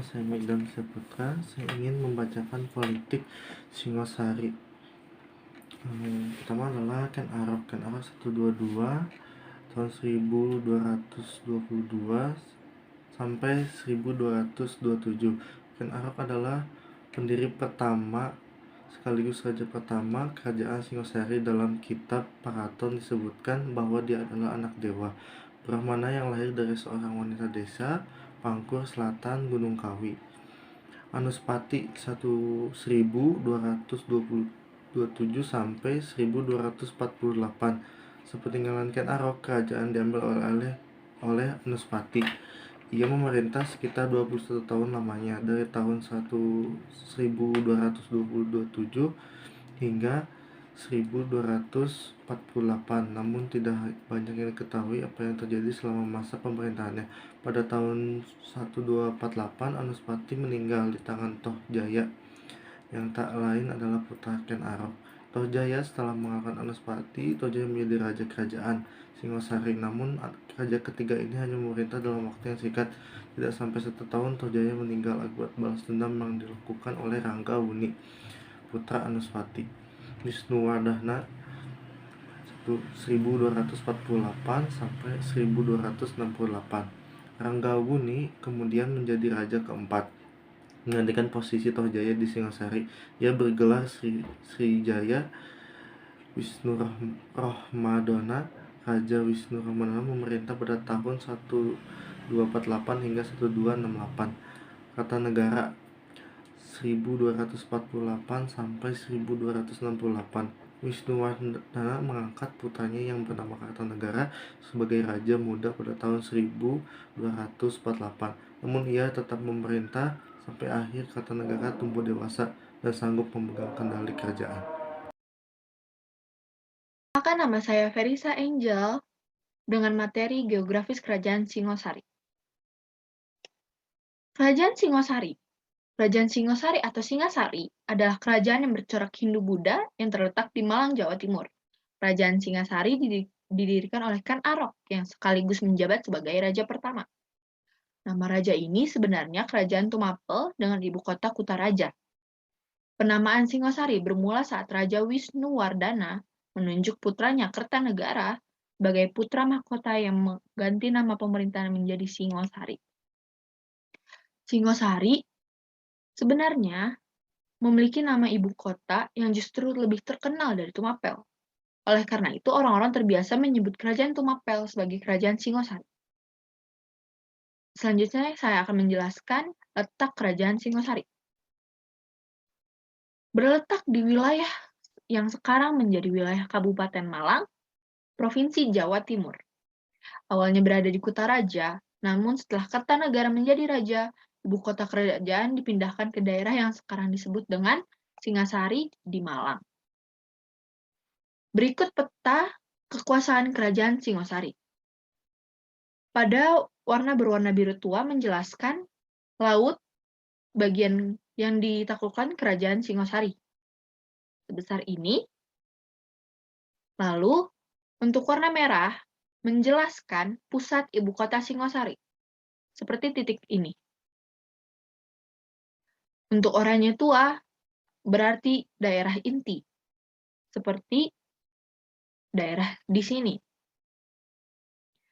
nama saya Megdan Saputra. Saya ingin membacakan politik Singosari. Pertama adalah Ken Arok 122 tahun 1222 sampai 1227. Ken Arok adalah pendiri pertama sekaligus raja pertama kerajaan Singosari. Dalam kitab Paraton disebutkan bahwa dia adalah anak dewa Brahmana yang lahir dari seorang wanita desa Pangkur Selatan Gunung Kawi. Anuspati 1227 sampai 1248. Sepeninggalan Ken Arok, kerajaan diambil oleh Anuspati. Ia memerintah sekitar 21 tahun lamanya, dari tahun 1227 hingga 1248. Namun tidak banyak yang diketahui apa yang terjadi selama masa pemerintahannya. Pada tahun 1248 Anuspati meninggal di tangan Toh Jaya, yang tak lain adalah putra Ken Arok. Toh Jaya setelah mengalahkan Anuspati, Toh Jaya menjadi raja kerajaan Singosari. Namun raja ketiga ini hanya memerintah dalam waktu yang singkat. Tidak sampai 1 tahun Toh Jaya meninggal akibat balas dendam yang dilakukan oleh Rangga Wuni, putra Anuspati. Wisnuwardana 1248 sampai 1268. Ranggawuni kemudian menjadi raja keempat, menggantikan posisi Toh Jaya di Singosari. Ia bergelar Srijaya Wisnurohmadana. Raja Wisnurohmadana memerintah pada tahun 1248 hingga 1268. Kartanegara 1248 sampai 1268. Wisnuwardana mengangkat putranya yang bernama Kartanegara sebagai raja muda pada tahun 1248. Namun ia tetap memerintah sampai akhir Kartanegara tumbuh dewasa dan sanggup memegang kendali kerajaan. Maka nama saya Verisa Angel dengan materi geografis Kerajaan Singosari. Kerajaan Singosari. Kerajaan Singosari atau Singasari adalah kerajaan yang bercorak Hindu-Buddha yang terletak di Malang, Jawa Timur. Kerajaan Singasari didirikan oleh Ken Arok yang sekaligus menjabat sebagai raja pertama. Nama raja ini sebenarnya Kerajaan Tumapel dengan ibu kota Kutaraja. Penamaan Singosari bermula saat Raja Wisnuwardana menunjuk putranya Kertanegara sebagai putra mahkota yang mengganti nama pemerintahan menjadi Singosari. Singosari sebenarnya memiliki nama ibu kota yang justru lebih terkenal dari Tumapel. Oleh karena itu, orang-orang terbiasa menyebut kerajaan Tumapel sebagai kerajaan Singosari. Selanjutnya, saya akan menjelaskan letak kerajaan Singosari. Berletak di wilayah yang sekarang menjadi wilayah Kabupaten Malang, Provinsi Jawa Timur. Awalnya berada di Kutaraja, namun setelah Kertanegara menjadi raja, ibu kota kerajaan dipindahkan ke daerah yang sekarang disebut dengan Singasari di Malang. Berikut peta kekuasaan kerajaan Singosari. Pada warna berwarna biru tua menjelaskan laut bagian yang ditaklukkan kerajaan Singosari. Sebesar ini. Lalu, untuk warna merah menjelaskan pusat ibu kota Singosari, seperti titik ini. Untuk oranye tua, berarti daerah inti, seperti daerah di sini.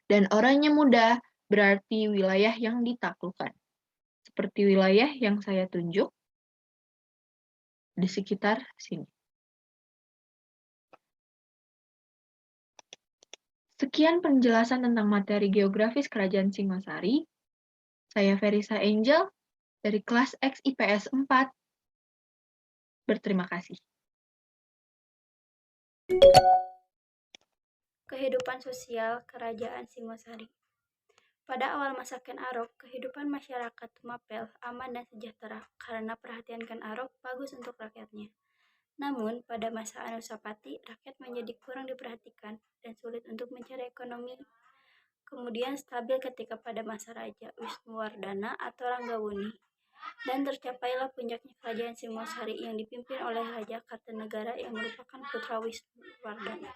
Dan oranye muda berarti wilayah yang ditaklukkan, seperti wilayah yang saya tunjuk di sekitar sini. Sekian penjelasan tentang materi geografis Kerajaan Singosari. Saya Verisa Angel dari kelas X IPS 4. Berterima kasih. Kehidupan sosial Kerajaan Singosari. Pada awal masa Ken Arok, kehidupan masyarakat Tumapel aman dan sejahtera karena perhatian Ken Arok bagus untuk rakyatnya. Namun, pada masa Anusapati, rakyat menjadi kurang diperhatikan dan sulit untuk mencari ekonomi. Kemudian stabil ketika pada masa Raja Wisnuwardana atau Ranggawuni. Dan tercapailah puncaknya kerajaan Singosari yang dipimpin oleh Raja Kartanegara yang merupakan putra Wisnuwardana.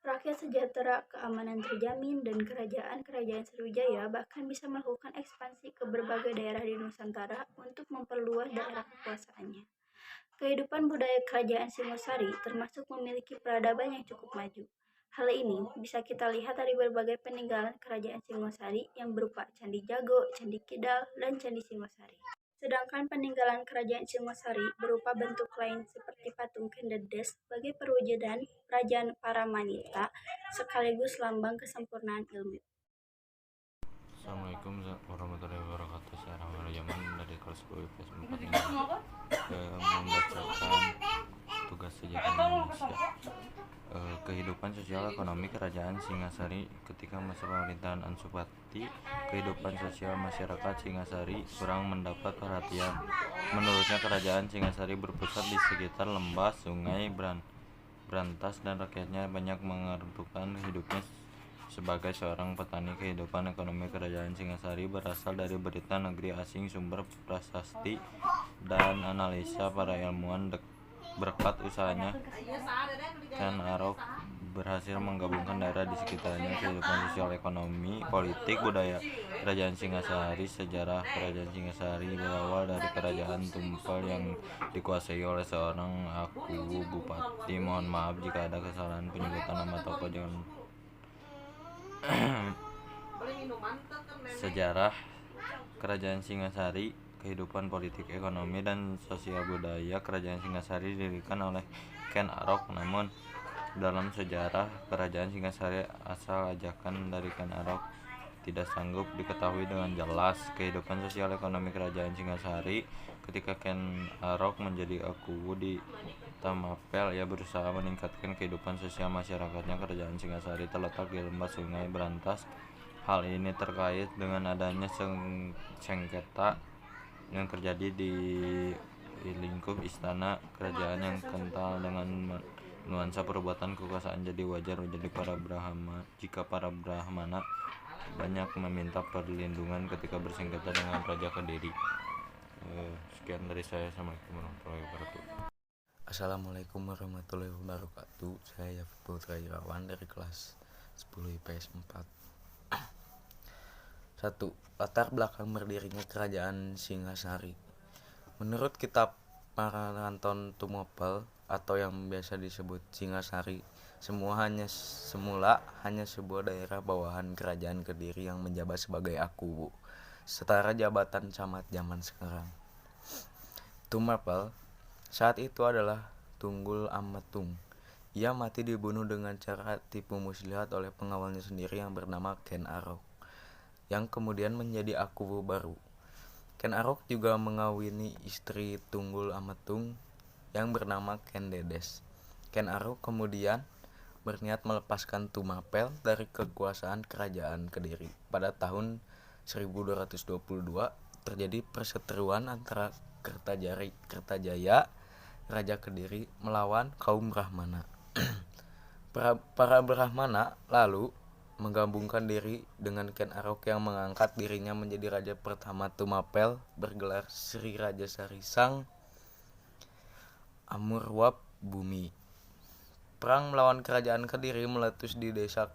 Rakyat rakyat sejahtera, keamanan terjamin, dan kerajaan-kerajaan Sriwijaya bahkan bisa melakukan ekspansi ke berbagai daerah di Nusantara untuk memperluas daerah kekuasaannya. Kehidupan budaya kerajaan Singosari termasuk memiliki peradaban yang cukup maju. Hal ini bisa kita lihat dari berbagai peninggalan kerajaan Singosari yang berupa Candi Jago, Candi Kidal, dan Candi Singosari. Sedangkan peninggalan kerajaan Singosari berupa bentuk lain seperti patung Kendedes sebagai perwujudan kerajaan para wanita sekaligus lambang kesempurnaan ilmu. Assalamualaikum warahmatullahi wabarakatuh. Saya Rahman Rajaman dari kelas 10 IPS 4 ini membacakan tugas sejarah Indonesia. Kehidupan sosial ekonomi kerajaan Singasari ketika masa pemerintahan Ansupati. Kehidupan sosial masyarakat Singasari kurang mendapat perhatian. Menurutnya kerajaan Singasari berpusat di sekitar lembah, sungai, berantas, dan rakyatnya banyak mengentukan hidupnya sebagai seorang petani. Kehidupan ekonomi kerajaan Singasari berasal dari berita negeri asing, sumber prasasti, dan analisa para ilmuwan. Berkat usahanya, Ken Arok berhasil menggabungkan daerah di sekitarnya. Kehidupan sosial, ekonomi, politik, budaya kerajaan Singasari. Sejarah kerajaan Singasari berawal dari kerajaan Tumpel yang dikuasai oleh seorang aku bupati. Mohon maaf jika ada kesalahan penyebutan nama tokoh. Sejarah kerajaan Singasari. Kehidupan politik, ekonomi, dan sosial budaya kerajaan Singasari didirikan oleh Ken Arok. Namun dalam sejarah kerajaan Singasari, asal ajakan dari Ken Arok tidak sanggup diketahui dengan jelas. Kehidupan sosial ekonomi kerajaan Singasari ketika Ken Arok menjadi aku di Tamapel, ia berusaha meningkatkan kehidupan sosial masyarakatnya. Kerajaan Singasari terletak di lembah sungai berantas. Hal ini terkait dengan adanya sengketa yang terjadi di lingkup istana kerajaan yang kental dengan nuansa perbuatan kekuasaan. Jadi wajar jika para Brahmana banyak meminta perlindungan ketika bersengketa dengan Raja Kediri. Sekian dari saya. Assalamualaikum warahmatullahi wabarakatuh. Assalamualaikum warahmatullahi wabarakatuh. Saya Putra Irawan dari kelas 10 IPS 4. 1. Latar belakang berdirinya kerajaan Singasari. Menurut kitab Maranton Tumapel atau yang biasa disebut Singasari, semula hanya sebuah daerah bawahan kerajaan Kediri yang menjabat sebagai aku, setara jabatan camat zaman sekarang. Tumapel saat itu adalah Tunggul Amatung. Ia mati dibunuh dengan cara tipu muslihat oleh pengawalnya sendiri yang bernama Ken Arok, yang kemudian menjadi aku baru. Ken Arok juga mengawini istri Tunggul Amatung yang bernama Ken Dedes. Ken Arok kemudian berniat melepaskan Tumapel dari kekuasaan kerajaan Kediri. Pada tahun 1222 terjadi perseteruan antara Kertajaya, Raja Kediri, melawan kaum Brahmana. Para Brahmana lalu menggabungkan diri dengan Ken Arok yang mengangkat dirinya menjadi raja pertama Tumapel bergelar Sri Rajasari Sang Amurwab Bumi. Perang melawan kerajaan Kediri meletus di desa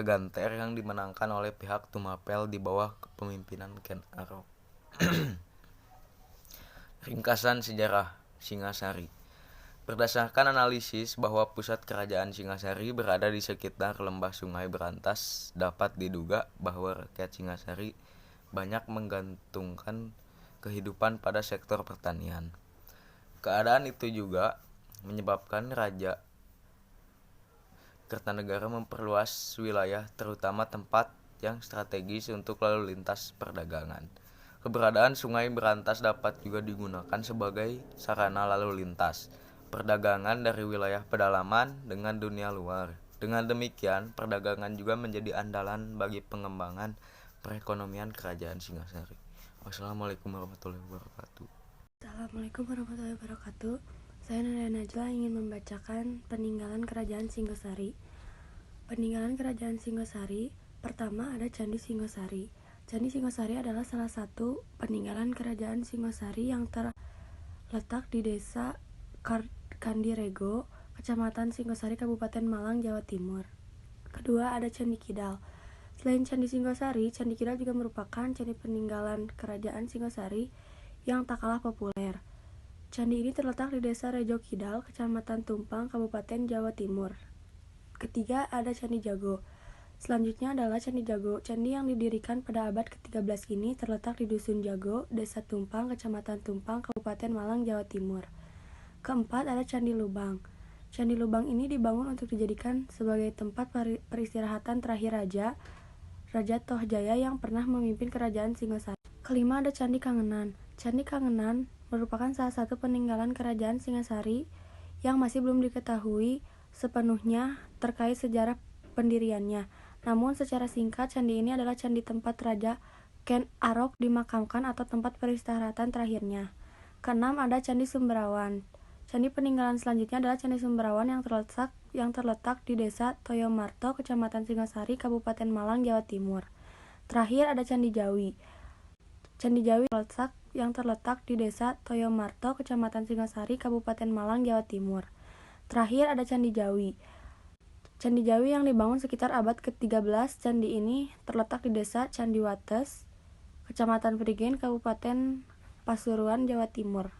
Ganter yang dimenangkan oleh pihak Tumapel di bawah kepemimpinan Ken Arok. Ringkasan sejarah Singasari. Berdasarkan analisis bahwa pusat kerajaan Singasari berada di sekitar lembah sungai berantas, dapat diduga bahwa rakyat Singasari banyak menggantungkan kehidupan pada sektor pertanian. Keadaan itu juga menyebabkan Raja Kertanegara memperluas wilayah, terutama tempat yang strategis untuk lalu lintas perdagangan. Keberadaan sungai berantas dapat juga digunakan sebagai sarana lalu lintas perdagangan dari wilayah pedalaman dengan dunia luar. Dengan demikian, perdagangan juga menjadi andalan bagi pengembangan perekonomian kerajaan Singasari. Wassalamualaikum warahmatullahi wabarakatuh. Assalamualaikum warahmatullahi wabarakatuh. Saya Nada Najla ingin membacakan peninggalan kerajaan Singasari. Peninggalan kerajaan Singasari, pertama ada Candi Singasari. Candi Singasari adalah salah satu peninggalan kerajaan Singasari yang terletak di desa Kandirego, Kecamatan Singosari, Kabupaten Malang, Jawa Timur. Kedua ada Candi Kidal. Selain Candi Singosari, Candi Kidal juga merupakan candi peninggalan Kerajaan Singosari yang tak kalah populer. Candi ini terletak di Desa Rejo Kidal, Kecamatan Tumpang, Kabupaten Jawa Timur. Ketiga ada Candi Jago. Selanjutnya adalah Candi Jago. Candi yang didirikan pada abad ke-13 ini terletak di Dusun Jago, Desa Tumpang, Kecamatan Tumpang, Kabupaten Malang, Jawa Timur. Keempat ada Candi Lubang. Candi Lubang ini dibangun untuk dijadikan sebagai tempat peristirahatan terakhir Raja Tohjaya yang pernah memimpin Kerajaan Singosari. Kelima ada Candi Kangenan. Candi Kangenan merupakan salah satu peninggalan Kerajaan Singasari yang masih belum diketahui sepenuhnya terkait sejarah pendiriannya. Namun secara singkat, candi ini adalah candi tempat Raja Ken Arok dimakamkan atau tempat peristirahatan terakhirnya. Keenam ada Candi Semberawan. Candi peninggalan selanjutnya adalah Candi Semberawan yang terletak di Desa Toyomarto, Kecamatan Singosari, Kabupaten Malang, Jawa Timur. Terakhir ada Candi Jawi. Candi Jawi yang terletak di Desa Toyomarto, Kecamatan Singosari, Kabupaten Malang, Jawa Timur. Terakhir ada Candi Jawi. Candi Jawi yang dibangun sekitar abad ke-13. Candi ini terletak di Desa Candiwates, Kecamatan Prigen, Kabupaten Pasuruan, Jawa Timur.